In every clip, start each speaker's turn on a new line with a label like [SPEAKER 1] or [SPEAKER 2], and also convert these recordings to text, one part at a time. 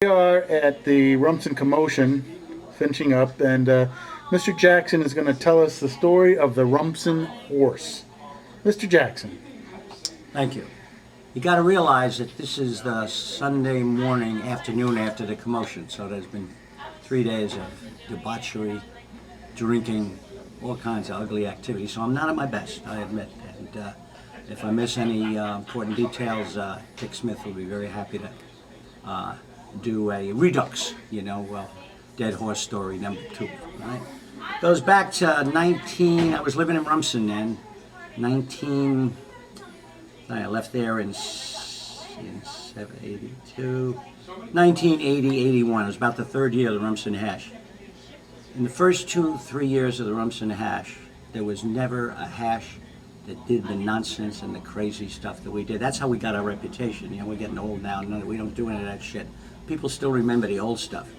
[SPEAKER 1] We are at the Rumson Commotion, finishing up, and Mr. Jackson is going to tell us the story of the Rumson horse. Mr. Jackson.
[SPEAKER 2] Thank you. You got to realize that this is the Sunday morning, afternoon after the commotion. So there's been 3 days of debauchery, drinking, all kinds of ugly activities. So I'm not at my best, I admit. And if I miss any important details, Dick Smith will be very happy to do a redux, Dead Horse Story #2. Right? Goes back to I was living in Rumson then, 19. I left there in 1980, 81. It was about the third year of the Rumson Hash. In the first 2-3 years of the Rumson Hash, there was never a hash that did the nonsense and the crazy stuff that we did. That's how we got our reputation. We're getting old now. We don't do any of that shit. People still remember the old stuff.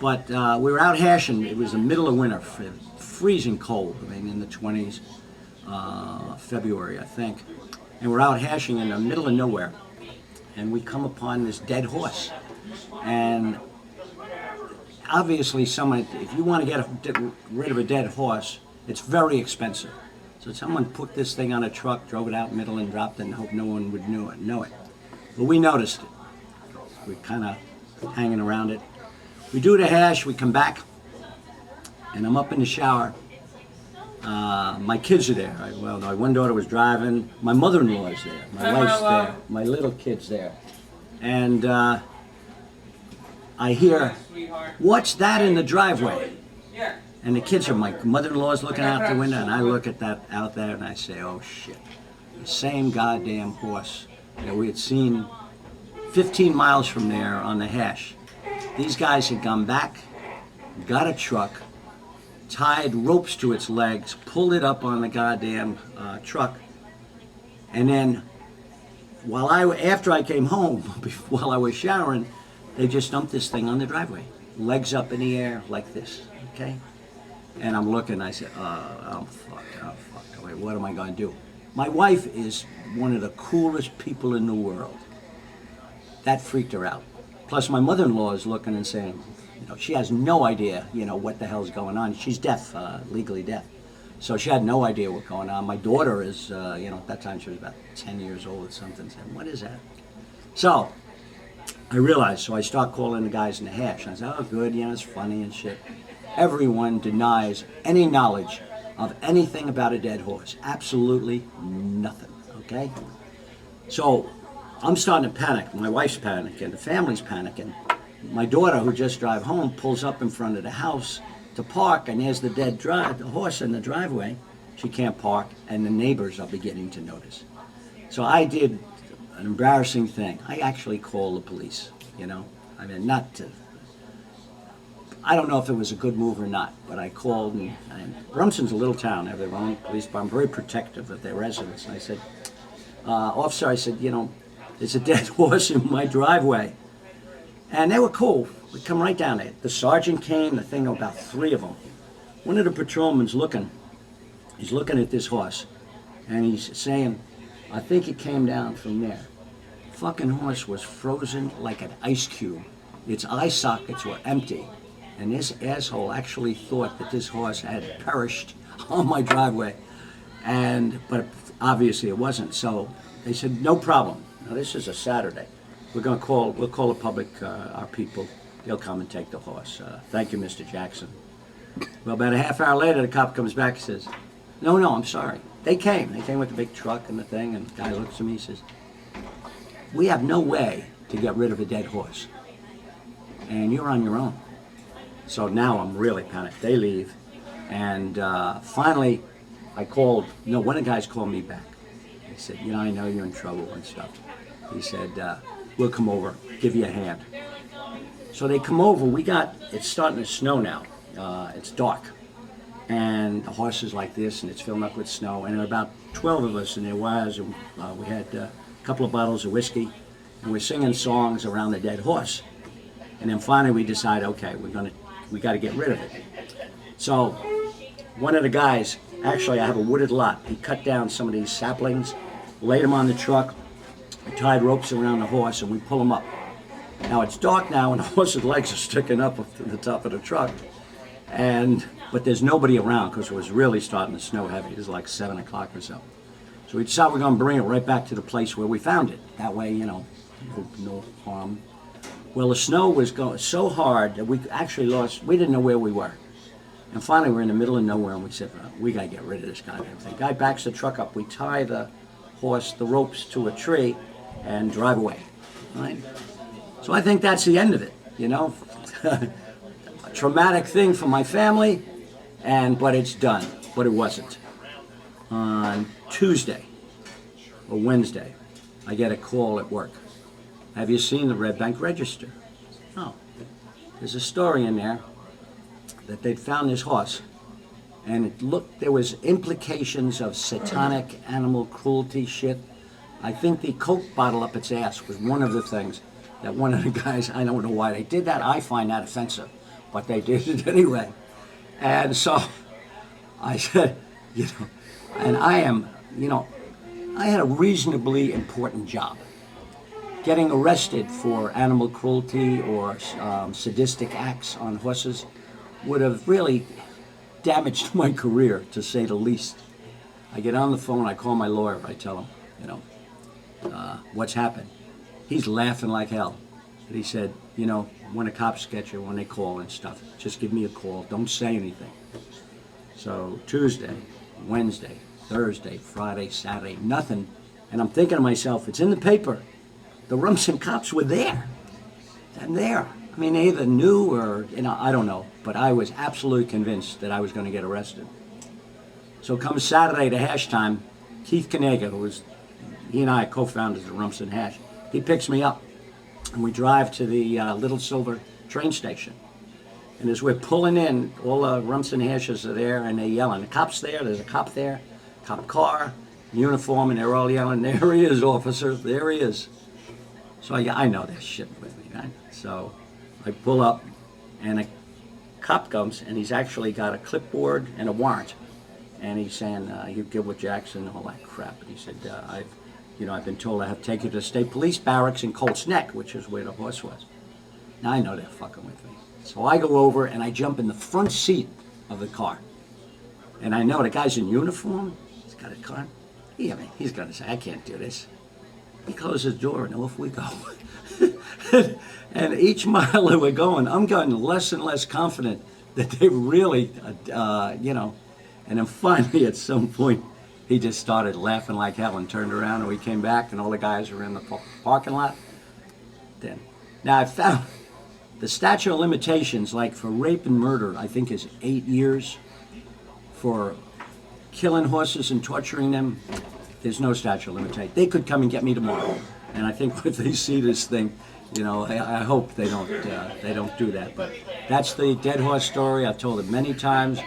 [SPEAKER 2] But we were out hashing. It was the middle of winter, freezing cold. In the 20s, February, I think. And we're out hashing in the middle of nowhere, and we come upon this dead horse. And obviously, if you want to get rid of a dead horse, it's very expensive. So someone put this thing on a truck, drove it out middle, and dropped it, and hoped no one would know it. But we noticed it. We're kind of hanging around it. We do the hash, we come back, and I'm up in the shower. My kids are there. My one daughter was driving. My mother-in-law is there. My wife's there. My little kid's there. And I hear, "What's that in the driveway?" And the kids my mother-in-law's looking out the window, and I look at that out there, and I say, "Oh shit!" The same goddamn horse that we had seen 15 miles from there on the hash. These guys had gone back, got a truck, tied ropes to its legs, pulled it up on the goddamn truck, and then after I came home, while I was showering, they just dumped this thing on the driveway, legs up in the air like this, okay? And I'm looking, I said, I'm fucked. Wait, what am I going to do? My wife is one of the coolest people in the world. That freaked her out. Plus, my mother-in-law is looking and saying, she has no idea, what the hell's going on. She's deaf, legally deaf. So she had no idea what's going on. My daughter is, at that time she was about 10 years old or something. Said, "What is that?" So I realized, so I start calling the guys in the hash. And I said, "Oh, good, it's funny and shit." Everyone denies any knowledge of anything about a dead horse. Absolutely nothing, okay? So I'm starting to panic. My wife's panicking. The family's panicking. My daughter, who just drive home, pulls up in front of the house to park, and there's the horse in the driveway. She can't park, and the neighbors are beginning to notice. So I did an embarrassing thing. I actually called the police, I don't know if it was a good move or not, but I called, and Rumson's a little town. They have their own police department, very protective of their residents. And I said, "Officer," I said, "there's a dead horse in my driveway." And they were cool. We come right down there. The sergeant came, the thing, about 3 of them. One of the patrolmen's he's looking at this horse, and he's saying, "I think it came down from there." Fucking horse was frozen like an ice cube. Its eye sockets were empty. And this asshole actually thought that this horse had perished on my driveway. But obviously it wasn't. So they said, "No problem. Now this is a Saturday. We'll call the public, our people. They'll come and take the horse. Thank you, Mr. Jackson." Well, about a half hour later, the cop comes back and says, No, I'm sorry. They came with the big truck and the thing, and the guy looks at me and says, "We have no way to get rid of a dead horse. And you're on your own." So now I'm really panicked. They leave. And finally, one of the guys called me back. He said, "I know you're in trouble and stuff." He said, "We'll come over, give you a hand." So they come over. It's starting to snow now. It's dark. And the horse is like this, and it's filling up with snow. And there were about 12 of us, and there was. And we had a couple of bottles of whiskey, and we're singing songs around the dead horse. And then finally we decide, okay, we got to get rid of it. So one of the guys, actually I have a wooded lot, he cut down some of these saplings, laid them on the truck, we tied ropes around the horse, and we pull him up. Now it's dark now, and the horse's legs are sticking up to the top of the truck, but there's nobody around because it was really starting to snow heavy. It was like 7 o'clock or so. So we decided we're going to bring it right back to the place where we found it. That way, no harm. Well, the snow was going so hard that we actually we didn't know where we were. And finally, we're in the middle of nowhere, and we said, we got to get rid of this goddamn thing. Guy backs the truck up. We tie the ropes to a tree, and drive away. Right? So I think that's the end of it, A traumatic thing for my family, but it's done. But it wasn't. On Tuesday or Wednesday, I get a call at work. Have you seen the Red Bank Register? Oh, there's a story in there that they'd found this horse, and there was implications of satanic animal cruelty shit. I think the Coke bottle up its ass was one of the things that one of the guys, I don't know why they did that, I find that offensive, but they did it anyway. And so I said, and I had a reasonably important job. Getting arrested for animal cruelty or sadistic acts on horses would have really damaged my career, to say the least. I get on the phone, I call my lawyer, I tell him, what's happened. He's laughing like hell. And he said, when the cops get you, when they call and stuff, just give me a call, don't say anything. So Tuesday, Wednesday, Thursday, Friday, Saturday, nothing. And I'm thinking to myself, it's in the paper. The Rumson cops were there. I'm there. I mean, they either knew or, I don't know. But I was absolutely convinced that I was going to get arrested. So come Saturday to hash time, Keith Kanega, he and I are co-founders of Rumson Hash, he picks me up. And we drive to the Little Silver train station. And as we're pulling in, all the Rumson Hashes are there, and they're yelling. The cop's there, there's a cop there, cop car, uniform, and they're all yelling, there he is, officer, there he is. So I know they're shitting with me, right? So I pull up, and a cop comes, and he's actually got a clipboard and a warrant. And he's saying, you Gilbert Jackson, all that crap. And he said, I've been told I have to take you to the state police barracks in Colts Neck, which is where the horse was. Now I know they're fucking with me. So I go over and I jump in the front seat of the car. And I know the guy's in uniform. He's got a car. He's going to say, I can't do this. He closes the door and off we go. And each mile that we're going, I'm getting less and less confident that they really, And then finally at some point, he just started laughing like hell and turned around, and we came back and all the guys were in the parking lot. Now I found the statute of limitations, like for rape and murder, I think is 8 years. For killing horses and torturing them, there's no statute of limitations. They could come and get me tomorrow. And I think if they see this thing, I hope they don't do that. But that's the dead horse story. I've told it many times.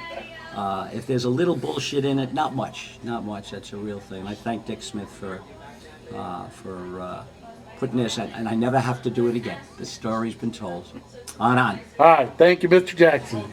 [SPEAKER 2] If there's a little bullshit in it, not much. That's a real thing. I thank Dick Smith for putting this, and I never have to do it again. The story's been told. On.
[SPEAKER 1] All right, thank you, Mr. Jackson.